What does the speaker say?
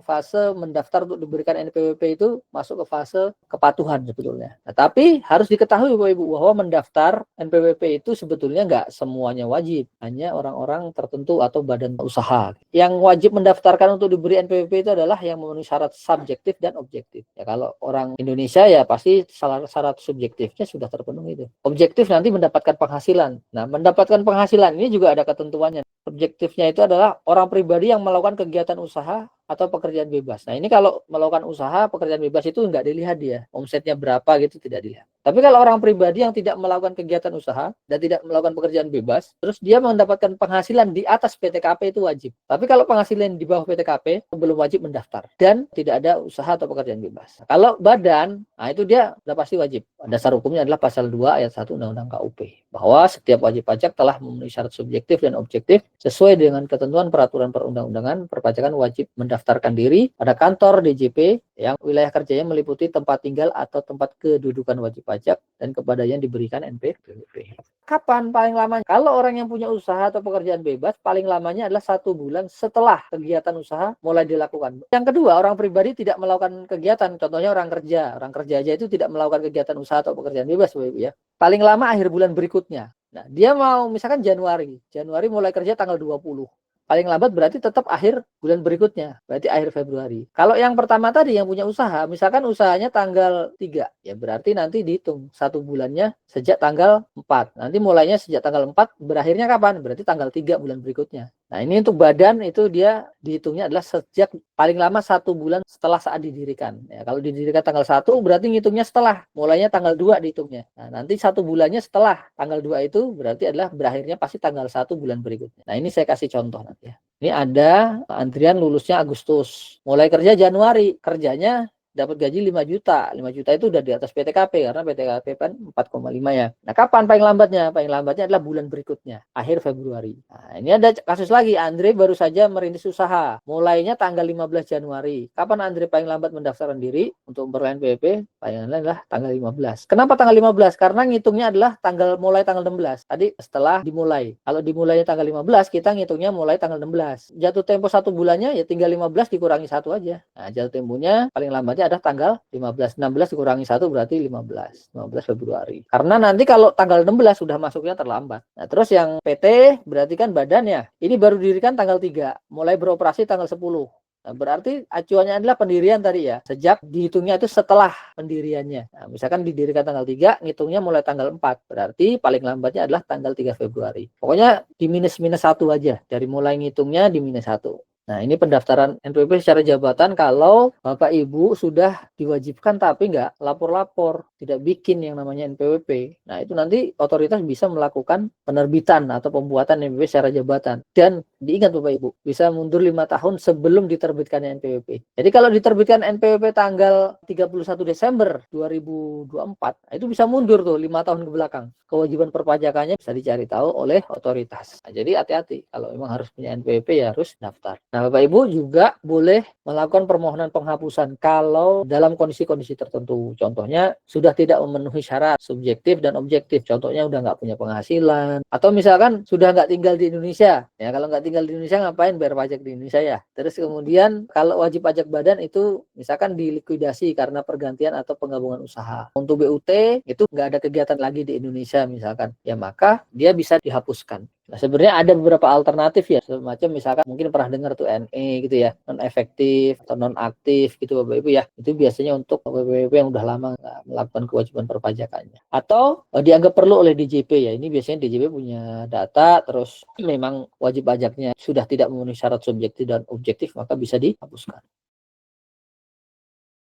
fase mendaftar untuk diberikan NPWP itu masuk ke fase kepatuhan sebetulnya. Nah, tapi harus diketahui Bapak Ibu bahwa mendaftar NPWP itu sebetulnya nggak semuanya wajib, hanya orang-orang tertentu atau badan usaha. Yang wajib mendaftarkan untuk diberi NPWP itu adalah yang memenuhi syarat subjektif dan objektif. Ya, kalau orang Indonesia ya pasti syarat subjektifnya sudah terpenuhi itu. Objektif nanti mendapatkan penghasilan. Nah, mendapatkan penghasilan ini juga ada ketentuannya. Objektifnya itu adalah orang pribadi yang melakukan kegiatan usaha atau pekerjaan bebas. Nah, ini kalau melakukan usaha pekerjaan bebas itu nggak dilihat dia, omsetnya berapa gitu tidak dilihat. Tapi kalau orang pribadi yang tidak melakukan kegiatan usaha dan tidak melakukan pekerjaan bebas, terus dia mendapatkan penghasilan di atas PTKP itu wajib. Tapi kalau penghasilan di bawah PTKP belum wajib mendaftar dan tidak ada usaha atau pekerjaan bebas. Kalau badan, nah itu dia sudah pasti wajib. Dasar hukumnya adalah pasal 2 ayat 1 Undang-Undang KUP. Bahwa setiap wajib pajak telah memenuhi syarat subjektif dan objektif sesuai dengan ketentuan peraturan perundang-undangan perpajakan wajib mendaftarkan diri pada kantor DJP yang wilayah kerjanya meliputi tempat tinggal atau tempat kedudukan wajib pajak dan kepadanya diberikan NPWP. Kapan paling lama? Kalau orang yang punya usaha atau pekerjaan bebas, paling lamanya adalah 1 bulan setelah kegiatan usaha mulai dilakukan. Yang kedua, orang pribadi tidak melakukan kegiatan. Contohnya orang kerja. Orang kerja aja itu tidak melakukan kegiatan usaha atau pekerjaan bebas, Bapak Ibu ya. Paling lama akhir bulan berikutnya. Nah, dia mau misalkan Januari mulai kerja tanggal 20. Paling lambat berarti tetap akhir bulan berikutnya, berarti akhir Februari. Kalau yang pertama tadi yang punya usaha, misalkan usahanya tanggal 3, ya berarti nanti dihitung 1 bulannya sejak tanggal 4. Nanti mulainya sejak tanggal 4, berakhirnya kapan? Berarti tanggal 3 bulan berikutnya. Nah, ini untuk badan itu dia dihitungnya adalah sejak paling lama 1 bulan setelah saat didirikan. Ya, kalau didirikan tanggal 1 berarti ngitungnya setelah, mulainya tanggal 2 dihitungnya. Nah, nanti 1 bulannya setelah tanggal 2 itu berarti adalah berakhirnya pasti tanggal 1 bulan berikutnya. Nah, ini saya kasih contoh nanti ya. Ini ada antrian lulusnya Agustus. Mulai kerja Januari, kerjanya dapat gaji 5 juta. 5 juta itu udah di atas PTKP karena PTKP kan 4,5 ya. Nah, kapan paling lambatnya? Paling lambatnya adalah bulan berikutnya, akhir Februari. Nah, ini ada kasus lagi. Andre baru saja merintis usaha. Mulainya tanggal 15 Januari. Kapan Andre paling lambat mendaftarkan diri untuk memperoleh NPWP? Paling lambat adalah tanggal 15. Kenapa tanggal 15? Karena ngitungnya adalah mulai tanggal 16. Tadi setelah dimulai. Kalau dimulainya tanggal 15, kita ngitungnya mulai tanggal 16. Jatuh tempo 1 bulannya ya tinggal 15 dikurangi 1 aja. Nah, jatuh temponya paling lambatnya ada tanggal 15. 16 dikurangi 1 berarti 15 Februari. Karena nanti kalau tanggal 16 sudah masuknya terlambat. Nah, terus yang PT berarti kan badan ya. Ini baru didirikan tanggal 3, mulai beroperasi tanggal 10. Nah, berarti acuannya adalah pendirian tadi ya. Sejak dihitungnya itu setelah pendiriannya. Nah, misalkan didirikan tanggal 3, ngitungnya mulai tanggal 4. Berarti paling lambatnya adalah tanggal 3 Februari. Pokoknya di minus 1 aja. Dari mulai ngitungnya di minus 1. Nah, ini pendaftaran NPWP secara jabatan kalau Bapak Ibu sudah diwajibkan tapi nggak lapor-lapor, tidak bikin yang namanya NPWP. Nah, itu nanti otoritas bisa melakukan penerbitan atau pembuatan NPWP secara jabatan. Dan diingat Bapak Ibu, bisa mundur 5 tahun sebelum diterbitkannya NPWP. Jadi kalau diterbitkan NPWP tanggal 31 Desember 2024, itu bisa mundur tuh 5 tahun ke belakang. Kewajiban perpajakannya bisa dicari tahu oleh otoritas. Nah, jadi hati-hati kalau memang harus punya NPWP ya harus daftar. Nah, Bapak Ibu juga boleh melakukan permohonan penghapusan kalau dalam kondisi-kondisi tertentu. Contohnya sudah tidak memenuhi syarat subjektif dan objektif. Contohnya udah nggak punya penghasilan. Atau misalkan sudah nggak tinggal di Indonesia. Ya, kalau nggak tinggal di Indonesia ngapain bayar pajak di Indonesia ya? Terus kemudian kalau wajib pajak badan itu misalkan dilikuidasi karena pergantian atau penggabungan usaha. Untuk BUT itu nggak ada kegiatan lagi di Indonesia misalkan. Ya maka dia bisa dihapuskan. Nah, sebenarnya ada beberapa alternatif ya, semacam misalkan mungkin pernah dengar tuh NE gitu ya, non efektif atau non aktif gitu Bapak Ibu ya. Itu biasanya untuk BPWP yang udah lama nggak melakukan kewajiban perpajakannya. Atau dianggap perlu oleh DJP ya. Ini biasanya DJP punya data terus memang wajib pajaknya sudah tidak memenuhi syarat subjektif dan objektif maka bisa dihapuskan.